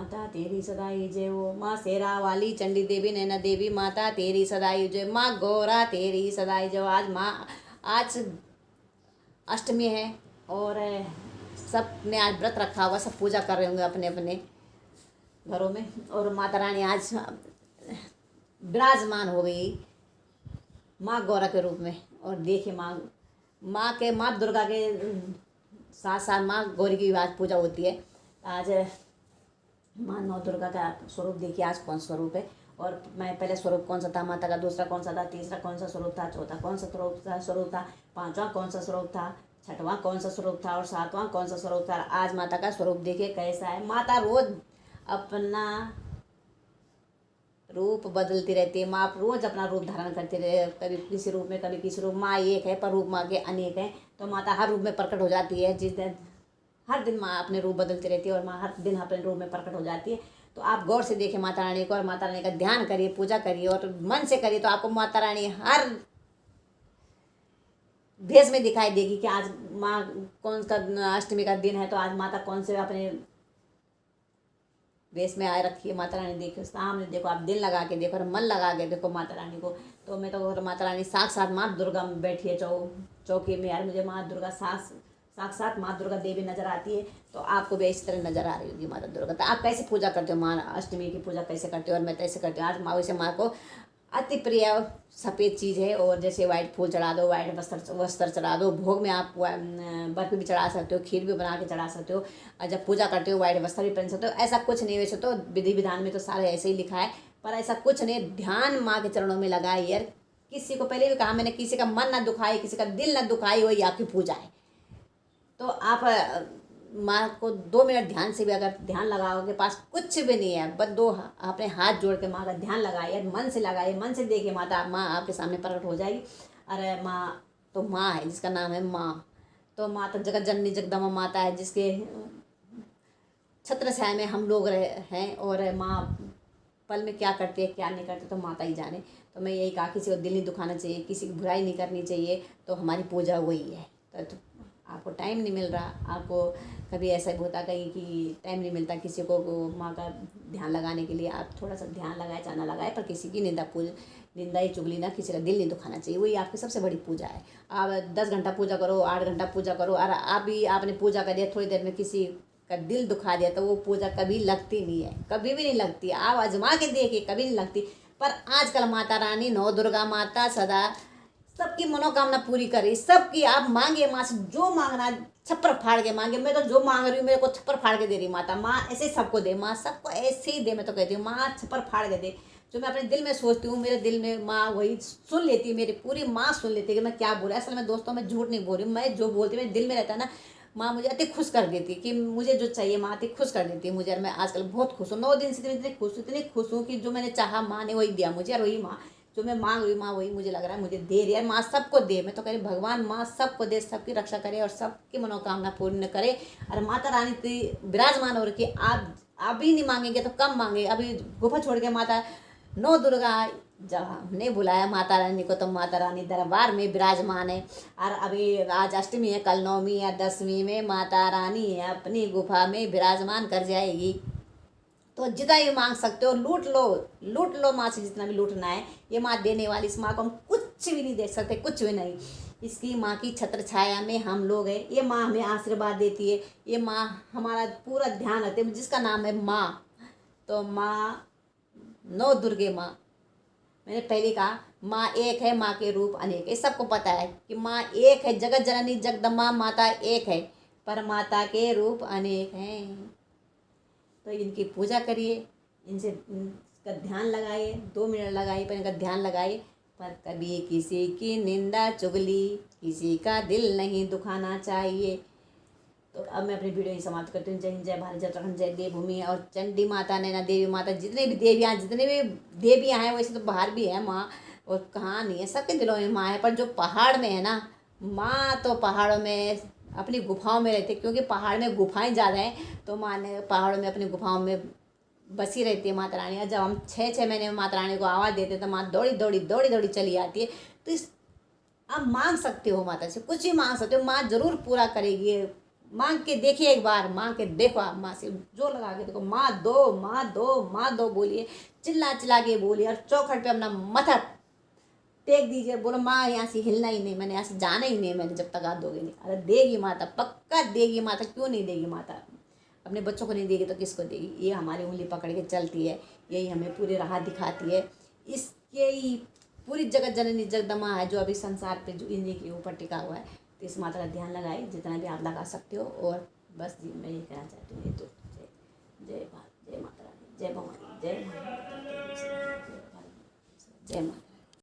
माता तेरी सदाई जय हो। माँ शेरा वाली, चंडी देवी, नैना देवी, माता तेरी सदाई जय। माँ गौरा तेरी सदाई जय। आज अष्टमी है और सब ने आज व्रत रखा हुआ, सब पूजा कर रहे होंगे अपने अपने घरों में। और माता रानी आज विराजमान हो गई माँ गौरा के रूप में। और देखिए माँ दुर्गा के साथ साथ माँ गौरी की आज पूजा होती है। आज माँ नौ दुर्गा का स्वरूप देखिए आज कौन स्वरूप है। और मैं पहले स्वरूप कौन सा था माता का, दूसरा कौन सा था, तीसरा कौन सा स्वरूप था, चौथा कौन सा स्वरूप था, पांचवा कौन सा स्वरूप था, छठवां कौन सा स्वरूप था और सातवां कौन सा स्वरूप था। आज माता का स्वरूप देखिए कैसा है। माता रोज अपना रूप बदलती रहती है। माँ रोज अपना रूप धारण करती रहे, कभी किसी रूप में कभी किसी रूप। माँ एक है पर रूप माँ के अनेक हैं, तो माता हर रूप में प्रकट हो जाती है। जिस दिन हर दिन माँ अपने रूप बदलती रहती है और माँ हर दिन अपने रूप में प्रकट हो जाती है। तो आप गौर से देखिए माता रानी को और माता रानी का ध्यान करिए, पूजा करिए और मन से करिए, तो आपको माता रानी हर भेष में दिखाई देगी कि आज माँ कौन सा अष्टमी का दिन है, तो आज माता कौन से अपने वेश में आए रखी है। माता रानी देखो सामने, देखो आप दिल लगा के देखो और मन लगा के देखो माता रानी को। तो मैं तो माता रानी साक्षात माँ दुर्गा में बैठी है चौकी में। यार मुझे माँ दुर्गा साक्षात माँ दुर्गा देवी नजर आती है। तो आपको भी इस तरह नजर आ रही होगी माता दुर्गा। तो आप कैसे पूजा करते हो, माँ अष्टमी की पूजा कैसे करते हो? और मैं कैसे करती हूँ। आज माँ वैसे माँ को अति प्रिय सफ़ेद चीज़ है। और जैसे वाइट फूल चढ़ा दो, वाइट वस्त्र चढ़ा दो। भोग में आप बर्फ़ी भी चढ़ा सकते हो, खीर भी बना के चढ़ा सकते हो। और जब पूजा करते हो वाइट वस्त्र भी पहन सकते हो। ऐसा कुछ नहीं, वैसे तो विधि विधान में तो सारे ऐसे ही लिखा है, पर ऐसा कुछ नहीं। ध्यान माँ के चरणों में लगाए यार। किसी को पहले भी कहा मैंने, किसी का मन ना दुखाए, किसी का दिल ना दुखाए, वही आपकी पूजा है। तो आप माँ को 2 मिनट ध्यान से भी अगर ध्यान लगाओगे, पास कुछ भी नहीं है, बस अपने हाथ जोड़ के माँ का ध्यान लगाइए, मन से लगाइए, मन से देखिए माँ आपके सामने प्रकट हो जाएगी। अरे माँ तो माँ है जिसका नाम है माँ। तो माँ तो जगत जननी जगदम्बा माता है, जिसके छत्र छाया में हम लोग हैं। और माँ पल में क्या करती है क्या नहीं करती तो माता ही जाने। तो मैं यही कहा, किसी को दिल नहीं दुखाना चाहिए, किसी की बुराई नहीं करनी चाहिए। तो हमारी पूजा वही है। तो आपको टाइम नहीं मिल रहा, आपको कभी ऐसा भी होता कहीं कि टाइम नहीं मिलता किसी को माँ का ध्यान लगाने के लिए, आप थोड़ा सा ध्यान लगाए चाहे ना लगाए, पर किसी की निंदा ही चुगली ना, किसी का दिल नहीं दुखाना चाहिए। वही आपकी सबसे बड़ी पूजा है। आप 10 घंटा पूजा करो, 8 घंटा पूजा करो, और आपने पूजा कर दिया, थोड़ी देर में किसी का दिल दुखा दिया, तो वो पूजा कभी लगती नहीं है, कभी भी नहीं लगती। आप आजमा के देखिए, कभी नहीं लगती। पर आजकल माता रानी नौ दुर्गा माता सदा सबकी मनोकामना पूरी करे। सबकी आप मांगे माँ से, जो मांगना छप्पर फाड़ के मांगे। मैं तो जो मांग रही हूँ मेरे को छप्पर फाड़ के दे रही माता। माँ ऐसे सबको दे, माँ सबको ऐसे ही दे। मैं तो कहती हूँ माँ छप्पर फाड़ के दे। जो मैं अपने दिल में सोचती हूँ, मेरे दिल में माँ वही सुन लेती है, मेरी पूरी माँ सुन लेती है कि मैं क्या बोल रहा। असल में दोस्तों मैं झूठ नहीं बोल रही हूँ, मैं जो बोलती हूँ मेरे दिल में रहता है ना। माँ मुझे अति खुश कर देती कि मुझे जो चाहिए, माँ अति खुश कर देती है मुझे। और मैं आजकल बहुत खुश हूँ, 9 दिन से इतनी खुश हूँ कि जो मैंने चाहा माँ ने वही दिया मुझे। और वही माँ जो मैं मांग रही हूँ, माँ वही मुझे लग रहा है मुझे दे रही है। माँ सबको दे, मैं तो कह रही भगवान माँ सबको दे, सबकी रक्षा करे और सबकी मनोकामना पूर्ण करे। और माता रानी विराजमान हो रखी। आप अभी नहीं मांगेंगे तो कम मांगे। अभी गुफा छोड़ के माता नौ दुर्गा जब हमने बुलाया माता रानी को, तो माता रानी दरबार में विराजमान है। और अभी आज अष्टमी है, कल नौमी या 10वीं में माता रानी अपनी गुफा में विराजमान कर जाएगी। तो जितना भी मांग सकते हो लूट लो माँ से, जितना भी लूटना है। ये माँ देने वाली, इस माँ को हम कुछ भी नहीं दे सकते, कुछ भी नहीं। इसकी माँ की छत्र छाया में हम लोग हैं। ये माँ हमें आशीर्वाद देती है। ये माँ हमारा पूरा ध्यान रखती है, जिसका नाम है माँ। तो माँ नौ दुर्गे माँ, मैंने पहले कहा माँ एक है, माँ के रूप अनेक है। सबको पता है कि माँ एक है, जगत जननी जगदम्बा माता एक है, पर माता के रूप अनेक हैं। तो इनकी पूजा करिए, इनका ध्यान लगाइए, 2 मिनट लगाइए पर इनका ध्यान लगाइए। पर कभी किसी की निंदा चुगली, किसी का दिल नहीं दुखाना चाहिए। तो अब मैं अपनी वीडियो ही समाप्त करती हूँ। जय हिंद, जय भारत, जय उत्तराखंड, जय देवभूमि। और चंडी माता, नैना देवी माता, जितने भी देवियाँ हैं, वैसे तो बाहर भी है माँ, और कहाँ नहीं है, सबके दिलों में माँ है। पर जो पहाड़ में है ना माँ, तो पहाड़ों में अपनी गुफाओं में रहती है, क्योंकि पहाड़ में गुफाएं ज़्यादा हैं। तो माँ ने पहाड़ों में अपनी गुफाओं में बसी रहती है माता रानी। और जब हम 6 महीने में माता रानी को आवाज़ देते हैं, तो माँ दौड़ी दौड़ी चली आती है। तो आप मांग सकते हो माता से, कुछ भी मांग सकते हो, माँ ज़रूर पूरा करेगी। मांग के देखिए, एक बार मांग के देखो आप माँ से, जो लगा के देखो, माँ दो माँ दो माँ दो बोलिए, चिल्ला चिल्ला के बोलिए, और चौखट पे अपना माथा टेक दीजिए, बोलो माँ यहाँ से हिलना ही नहीं, मैंने यहाँ से जाना ही नहीं, मैंने जब तक आप दोगे नहीं। अरे देगी माता, पक्का देगी माता, क्यों नहीं देगी माता। अपने बच्चों को नहीं देगी तो किसको देगी। ये हमारी उंगली पकड़ के चलती है, यही हमें पूरी राह दिखाती है। इसके ही पूरी जगत जननी जगदमा है जो अभी संसार पे जो इन्हीं के ऊपर टिका हुआ है। तो इस माता का ध्यान लगाए जितना भी आप लगा सकते हो। और बस जी मैं ये कहना चाहती हूँ, ये तो जय भारत, जय माता रानी, जय भवानी, जय माता, जय माता।